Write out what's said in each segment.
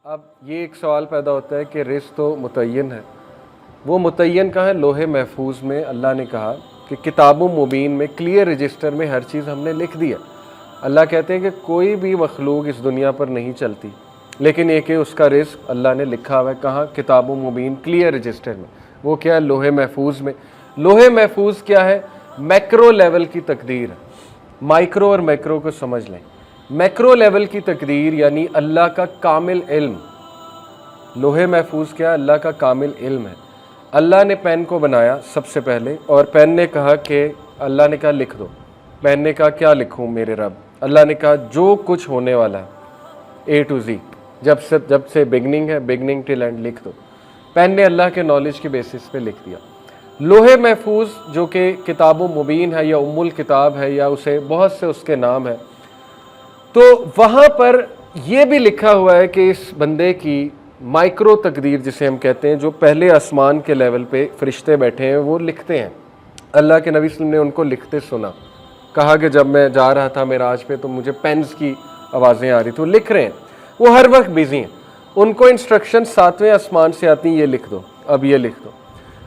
اب یہ ایک سوال پیدا ہوتا ہے کہ رزق تو متعین ہے، وہ متعین کہاں ہے؟ لوح محفوظ میں اللہ نے کہا کہ کتاب مبین میں کلیئر رجسٹر میں ہر چیز ہم نے لکھ دیا۔ اللہ کہتے ہیں کہ کوئی بھی مخلوق اس دنیا پر نہیں چلتی، لیکن یہ کہ اس کا رزق اللہ نے لکھا ہوا ہے۔ کہاں؟ کتاب مبین کلیئر رجسٹر میں۔ وہ کیا ہے؟ لوح محفوظ میں۔ لوح محفوظ کیا ہے؟ میکرو لیول کی تقدیر ہے۔ مائکرو اور میکرو کو سمجھ لیں۔ میکرو لیول کی تقدیر یعنی اللہ کا کامل علم۔ لوح محفوظ کیا ہے؟ اللہ کا کامل علم ہے۔ اللہ نے پین کو بنایا سب سے پہلے، اور پین نے کہا کہ اللہ نے کہا لکھ دو۔ پین نے کہا کیا لکھوں میرے رب؟ اللہ نے کہا جو کچھ ہونے والا ہے اے ٹو زی، جب سے بگننگ ہے، بگننگ ٹل اینڈ لکھ دو۔ پین نے اللہ کے نالج کے بیسس پہ لکھ دیا۔ لوح محفوظ جو کہ کتاب مبین ہے یا ام الکتاب ہے یا اسے بہت سے اس کے نام ہے، تو وہاں پر یہ بھی لکھا ہوا ہے کہ اس بندے کی مائکرو تقدیر جسے ہم کہتے ہیں، جو پہلے آسمان کے لیول پہ فرشتے بیٹھے ہیں وہ لکھتے ہیں۔ اللہ کے نبی صلی اللہ علیہ وسلم نے ان کو لکھتے سنا، کہا کہ جب میں جا رہا تھا معراج پہ تو مجھے پینز کی آوازیں آ رہی تھی، وہ لکھ رہے ہیں۔ وہ ہر وقت بیزی ہیں، ان کو انسٹرکشن 7ویں آسمان سے آتی ہیں، یہ لکھ دو، اب یہ لکھ دو۔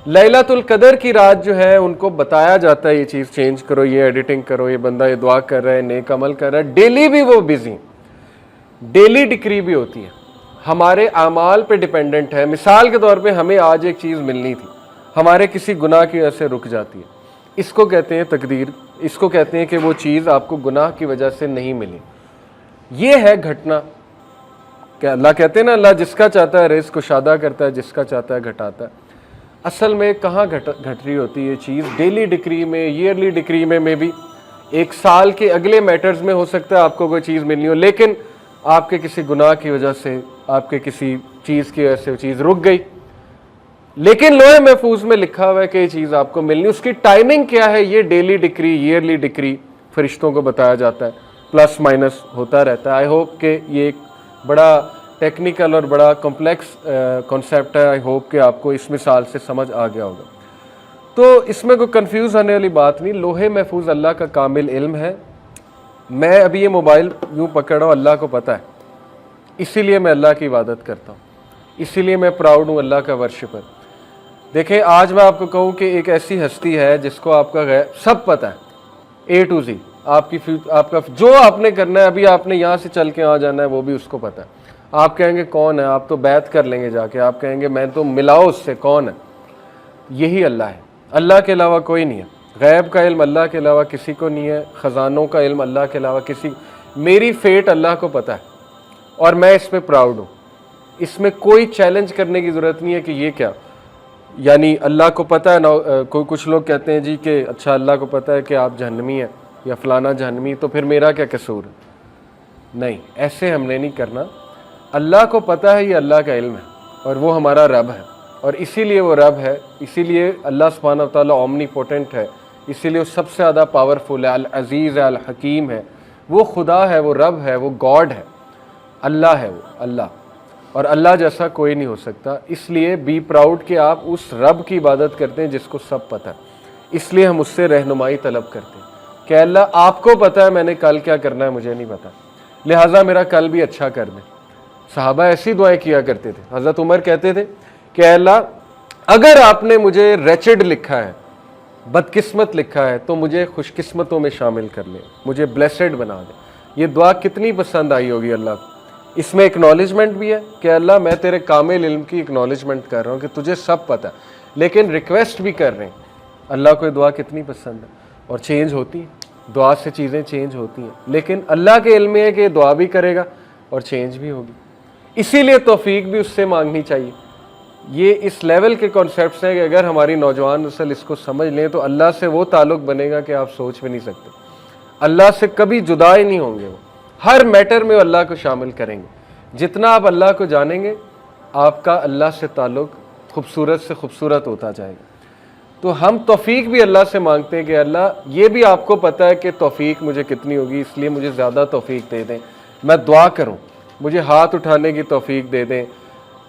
لیلۃ القدر کی رات جو ہے ان کو بتایا جاتا ہے یہ چیز چینج کرو، یہ ایڈیٹنگ کرو، یہ بندہ یہ دعا کر رہا ہے، نیک عمل کر رہا ہے۔ ڈیلی بھی وہ بیزی ہیں، ڈیلی ڈکری بھی ہوتی ہے، ہمارے اعمال پہ ڈیپینڈنٹ ہے۔ مثال کے طور پہ ہمیں آج ایک چیز ملنی تھی، ہمارے کسی گناہ کی وجہ سے رک جاتی ہے، اس کو کہتے ہیں تقدیر۔ اس کو کہتے ہیں کہ وہ چیز آپ کو گناہ کی وجہ سے نہیں ملی۔ یہ ہے گھٹنا کہ اللہ کہتے ہیں نا، اللہ جس کا چاہتا ہے رزق کشادہ کرتا ہے، جس کا چاہتا ہے گھٹاتا ہے۔ اصل میں کہاں گھٹ رہی ہوتی ہے یہ چیز؟ ڈیلی ڈکری میں، ایئرلی ڈکری میں بھی ایک سال کے اگلے میٹرز میں ہو سکتا ہے آپ کو کوئی چیز ملنی ہو، لیکن آپ کے کسی گناہ کی وجہ سے، آپ کے کسی چیز کی وجہ سے وہ چیز رک گئی۔ لیکن لوح محفوظ میں لکھا ہوا ہے کہ یہ چیز آپ کو ملنی، اس کی ٹائمنگ کیا ہے؟ یہ ڈیلی ڈکری، ایئرلی ڈکری فرشتوں کو بتایا جاتا ہے، پلس مائنس ہوتا رہتا ہے۔ آئی ہوپ کہ یہ ایک بڑا ٹیکنیکل اور بڑا کمپلیکس کانسیپٹ ہے، آئی ہوپ کہ آپ کو اس مثال سے سمجھ آ گیا ہوگا۔ تو اس میں کوئی کنفیوز ہونے والی بات نہیں، لوح محفوظ اللہ کا کامل علم ہے۔ میں ابھی یہ موبائل یوں پکڑ رہا ہوں، اللہ کو پتہ ہے، اسی لیے میں اللہ کی عبادت کرتا ہوں، اسی لیے میں پراؤڈ ہوں اللہ کا ورشپر۔ دیکھیں آج میں آپ کو کہوں کہ ایک ایسی ہستی ہے جس کو آپ کا غیب سب پتہ ہے، اے ٹو زی، آپ کا جو آپ نے کرنا ہے، ابھی آپ نے یہاں سے چل کے وہاں جانا ہے، وہ بھی اس کو پتہ ہے۔ آپ کہیں گے کون ہے؟ آپ تو بیعت کر لیں گے جا کے، آپ کہیں گے میں تو ملاؤ اس سے، کون ہے؟ یہی اللہ ہے، اللہ کے علاوہ کوئی نہیں ہے۔ غیب کا علم اللہ کے علاوہ کسی کو نہیں ہے، خزانوں کا علم اللہ کے علاوہ کسی، میری فیٹ اللہ کو پتہ ہے اور میں اس پہ پراؤڈ ہوں۔ اس میں کوئی چیلنج کرنے کی ضرورت نہیں ہے کہ یہ کیا، یعنی اللہ کو پتہ ہے نا۔ کچھ لوگ کہتے ہیں جی کہ اچھا اللہ کو پتہ ہے کہ آپ جہنمی ہیں یا فلانا جہنمی، تو پھر میرا کیا قصور ہے؟ نہیں، ایسے ہم نے نہیں کرنا۔ اللہ کو پتہ ہے یہ اللہ کا علم ہے، اور وہ ہمارا رب ہے، اور اسی لیے وہ رب ہے، اسی لیے اللہ سبحانہ وتعالیٰ اومنی پوٹنٹ ہے، اسی لیے وہ سب سے زیادہ پاورفل ہے، العزیز ہے، الحکیم ہے، وہ خدا ہے، وہ رب ہے، وہ گاڈ ہے، اللہ ہے، وہ اللہ، اور اللہ جیسا کوئی نہیں ہو سکتا۔ اس لیے بی پراؤڈ کہ آپ اس رب کی عبادت کرتے ہیں جس کو سب پتہ ہے۔ اس لیے ہم اس سے رہنمائی طلب کرتے ہیں کہ اللہ آپ کو پتہ ہے میں نے کل کیا کرنا ہے، مجھے نہیں پتہ، لہٰذا میرا کل بھی اچھا کر دیں۔ صحابہ ایسی دعائیں کیا کرتے تھے۔ حضرت عمر کہتے تھے کہ اے اللہ اگر آپ نے مجھے ریچڈ لکھا ہے، بدقسمت لکھا ہے، تو مجھے خوش قسمتوں میں شامل کر لیں، مجھے بلیسڈ بنا دیں۔ یہ دعا کتنی پسند آئی ہوگی اللہ کو۔ اس میں اکنالجمنٹ بھی ہے کہ اللہ میں تیرے کامل علم کی اکنالجمنٹ کر رہا ہوں کہ تجھے سب پتہ ہے، لیکن ریکویسٹ بھی کر رہے ہیں۔ اللہ کو یہ دعا کتنی پسند ہے، اور چینج ہوتی ہے، دعا سے چیزیں چینج ہوتی ہیں، لیکن اللہ کے علم میں ہے کہ یہ دعا بھی کرے گا اور چینج بھی ہوگی۔ اسی لیے توفیق بھی اس سے مانگنی چاہیے۔ یہ اس لیول کے کانسیپٹس ہیں کہ اگر ہماری نوجوان نسل اس کو سمجھ لیں تو اللہ سے وہ تعلق بنے گا کہ آپ سوچ بھی نہیں سکتے۔ اللہ سے کبھی جدا ہی نہیں ہوں گے، وہ ہر میٹر میں اللہ کو شامل کریں گے۔ جتنا آپ اللہ کو جانیں گے، آپ کا اللہ سے تعلق خوبصورت سے خوبصورت ہوتا جائے گا۔ تو ہم توفیق بھی اللہ سے مانگتے ہیں کہ اللہ یہ بھی آپ کو پتہ ہے کہ توفیق مجھے کتنی ہوگی، اس لیے مجھے زیادہ توفیق دے دیں، میں دعا کروں، مجھے ہاتھ اٹھانے کی توفیق دے دیں۔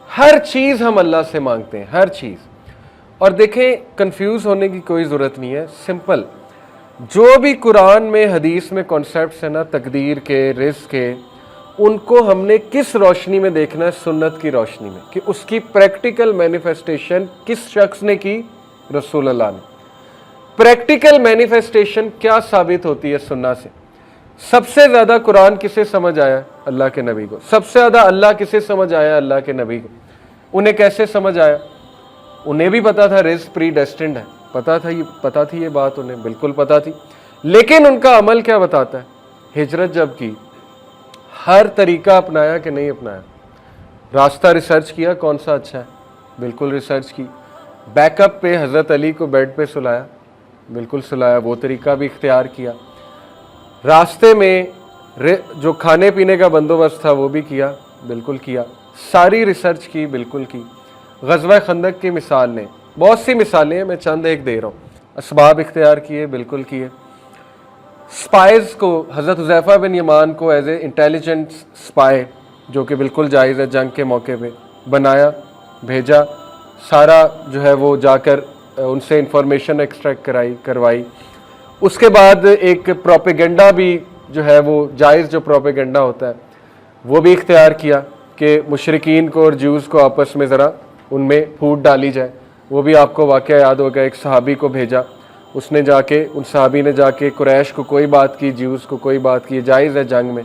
ہر چیز ہم اللہ سے مانگتے ہیں، ہر چیز۔ اور دیکھیں کنفیوز ہونے کی کوئی ضرورت نہیں ہے، سمپل۔ جو بھی قرآن میں، حدیث میں کانسیپٹس ہیں نا تقدیر کے، رزق کے، ان کو ہم نے کس روشنی میں دیکھنا ہے؟ سنت کی روشنی میں، کہ اس کی پریکٹیکل مینیفیسٹیشن کس شخص نے کی؟ رسول اللہ نے۔ پریکٹیکل مینیفیسٹیشن کیا ثابت ہوتی ہے سننا سے؟ سب سے زیادہ قرآن کسے سمجھ آیا؟ اللہ کے نبی کو۔ سب سے زیادہ اللہ کسے سمجھ آیا؟ اللہ کے نبی کو۔ انہیں کیسے سمجھ آیا؟ انہیں بھی پتا تھا رزق پری ڈیسٹنڈ ہے، پتا تھی یہ بات، انہیں بالکل پتا تھی، لیکن ان کا عمل کیا بتاتا ہے؟ ہجرت جب کی، ہر طریقہ اپنایا کہ نہیں اپنایا؟ راستہ ریسرچ کیا کون سا اچھا ہے؟ بالکل ریسرچ کی۔ بیک اپ پہ حضرت علی کو بیڈ پہ سلایا، بالکل سلایا، وہ طریقہ بھی اختیار کیا۔ راستے میں جو کھانے پینے کا بندوبست تھا وہ بھی کیا، بالکل کیا۔ ساری ریسرچ کی، بالکل کی۔ غزوہ خندق کی مثال نے، بہت سی مثالیں ہیں، میں چند ایک دے رہا ہوں۔ اسباب اختیار کیے، بالکل کیے۔ سپائز کو، حضرت حذیفہ بن یمان کو ایز اے انٹیلیجنٹ سپائے، جو کہ بالکل جائز ہے جنگ کے موقع پہ، بنایا، بھیجا، سارا جو ہے وہ جا کر ان سے انفارمیشن ایکسٹریکٹ کروائی۔ اس کے بعد ایک پروپیگنڈا بھی جو ہے وہ جائز، جو پروپیگنڈا ہوتا ہے وہ بھی اختیار کیا کہ مشرکین کو اور جیوز کو آپس میں ذرا ان میں پھوٹ ڈالی جائے۔ وہ بھی آپ کو واقعہ یاد ہوگا، ایک صحابی کو بھیجا، اس نے جا کے، ان صحابی نے جا کے قریش کو کوئی بات کی، جیوز کو کوئی بات کی، جائز ہے جنگ میں،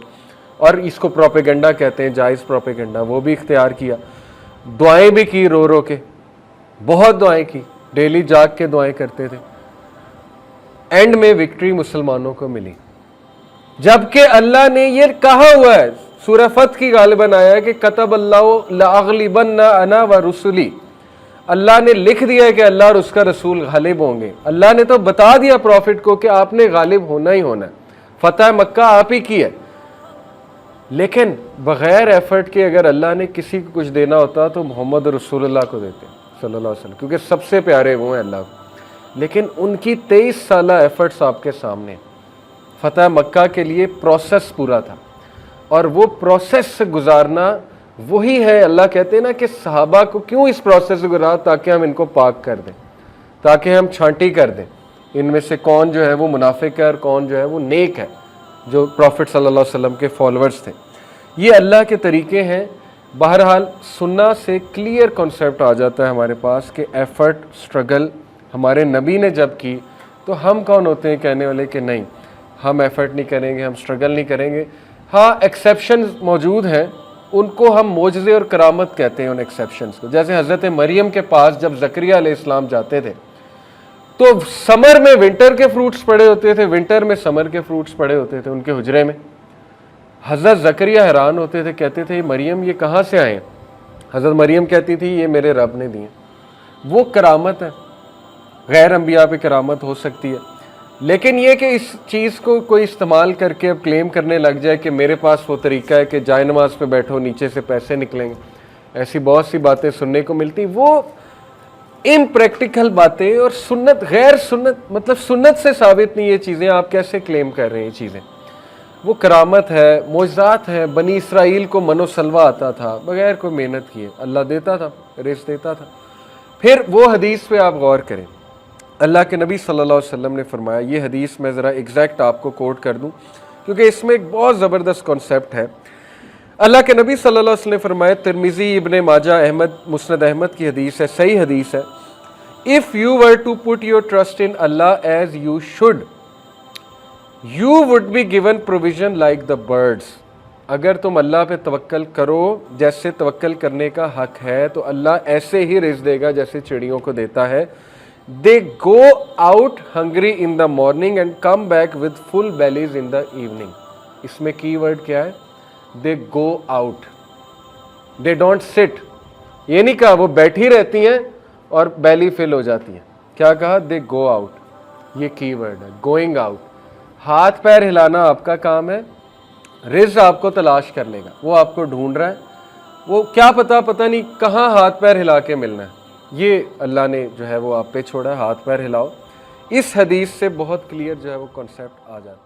اور اس کو پروپیگنڈا کہتے ہیں، جائز پروپیگنڈا، وہ بھی اختیار کیا۔ دعائیں بھی کی رو رو کے، بہت دعائیں کی، ڈیلی جاگ کے دعائیں کرتے تھے۔ اینڈ میں وکٹری مسلمانوں کو ملی، جبکہ اللہ نے یہ کہا ہوا ہے، سورہ فتح کی غالباً آیا ہے کہ کتب اللہ لأغلبن انا ورسلی، اللہ نے لکھ دیا ہے کہ اللہ اور اس کا رسول غالب ہوں گے۔ اللہ نے تو بتا دیا پروفٹ کو کہ آپ نے غالب ہونا ہی ہونا ہے، فتح مکہ آپ ہی کی ہے۔ لیکن بغیر ایفرٹ کے اگر اللہ نے کسی کو کچھ دینا ہوتا تو محمد رسول اللہ کو دیتے صلی اللہ علیہ وسلم، کیونکہ سب سے پیارے وہ ہیں اللہ کو۔ لیکن ان کی 23 سالہ ایفرٹس آپ کے سامنے، فتح مکہ کے لیے پروسیس پورا تھا، اور وہ پروسیس سے گزارنا وہی ہے۔ اللہ کہتے ہیں نا کہ صحابہ کو کیوں اس پروسیس سے گزارا؟ تاکہ ہم ان کو پاک کر دیں، تاکہ ہم چھانٹی کر دیں ان میں سے کون جو ہے وہ منافق ہے اور کون جو ہے وہ نیک ہے، جو پروفٹ صلی اللہ علیہ وسلم کے فالوورز تھے۔ یہ اللہ کے طریقے ہیں۔ بہرحال سننا سے کلیئر کنسیپٹ آ جاتا ہے ہمارے پاس کہ ایفرٹ، سٹرگل ہمارے نبی نے جب کی تو ہم کون ہوتے ہیں کہنے والے کہ نہیں ہم ایفرٹ نہیں کریں گے، ہم سٹرگل نہیں کریں گے۔ ہاں ایکسیپشنز موجود ہیں، ان کو ہم معجزے اور کرامت کہتے ہیں ان ایکسیپشنز کو۔ جیسے حضرت مریم کے پاس جب زکریا علیہ السلام جاتے تھے تو سمر میں ونٹر کے فروٹس پڑے ہوتے تھے، ونٹر میں سمر کے فروٹس پڑے ہوتے تھے ان کے حجرے میں۔ حضرت زکریا حیران ہوتے تھے، کہتے تھے مریم یہ کہاں سے آئے ہیں؟ حضرت مریم کہتی تھی یہ میرے رب نے دیے۔ وہ کرامت ہے، غیر انبیاء پہ کرامت ہو سکتی ہے، لیکن یہ کہ اس چیز کو کوئی استعمال کر کے اب کلیم کرنے لگ جائے کہ میرے پاس وہ طریقہ ہے کہ جائے نماز پہ بیٹھو نیچے سے پیسے نکلیں گے، ایسی بہت سی باتیں سننے کو ملتی، وہ امپریکٹیکل باتیں، اور سنت غیر سنت، مطلب سنت سے ثابت نہیں یہ چیزیں، آپ کیسے کلیم کر رہے ہیں یہ چیزیں؟ وہ کرامت ہے، معجزات ہے۔ بنی اسرائیل کو من و سلوہ آتا تھا بغیر کوئی محنت کیے، اللہ دیتا تھا، رزق دیتا تھا۔ پھر وہ حدیث پہ آپ غور کریں، اللہ کے نبی صلی اللہ علیہ وسلم نے فرمایا، یہ حدیث میں ذرا ایگزیکٹ آپ کو کوٹ کر دوں کیونکہ اس میں ایک بہت زبردست کانسیپٹ ہے۔ اللہ کے نبی صلی اللہ علیہ وسلم نے فرمایا، ترمذی، ابن ماجہ، احمد، مسند احمد کی حدیث ہے، صحیح حدیث ہے، if you were to put your trust in Allah as you should, you would be given provision like the birds. اگر تم اللہ پہ توکل کرو جیسے توکل کرنے کا حق ہے تو اللہ ایسے ہی رزق دے گا جیسے چڑیوں کو دیتا ہے۔ They go out hungry in the morning and come back with full bellies in the evening. اس میں کی ورڈ کیا ہے؟ They go out. They don't sit. یہ نہیں کہا وہ بیٹھی رہتی ہیں اور بیلی فل ہو جاتی ہیں، کیا کہا؟ They go out. یہ کی ورڈ ہے، going out. ہاتھ پیر ہلانا آپ کا کام ہے، رزق آپ کو تلاش کر لے گا، وہ آپ کو ڈھونڈ رہا ہے، وہ کیا پتہ نہیں کہاں ہاتھ پیر ہلا کے ملنا ہے، یہ اللہ نے جو ہے وہ آپ پہ چھوڑا ہے، ہاتھ پیر ہلاؤ۔ اس حدیث سے بہت کلیئر جو ہے وہ کنسیپٹ آ جاتا ہے۔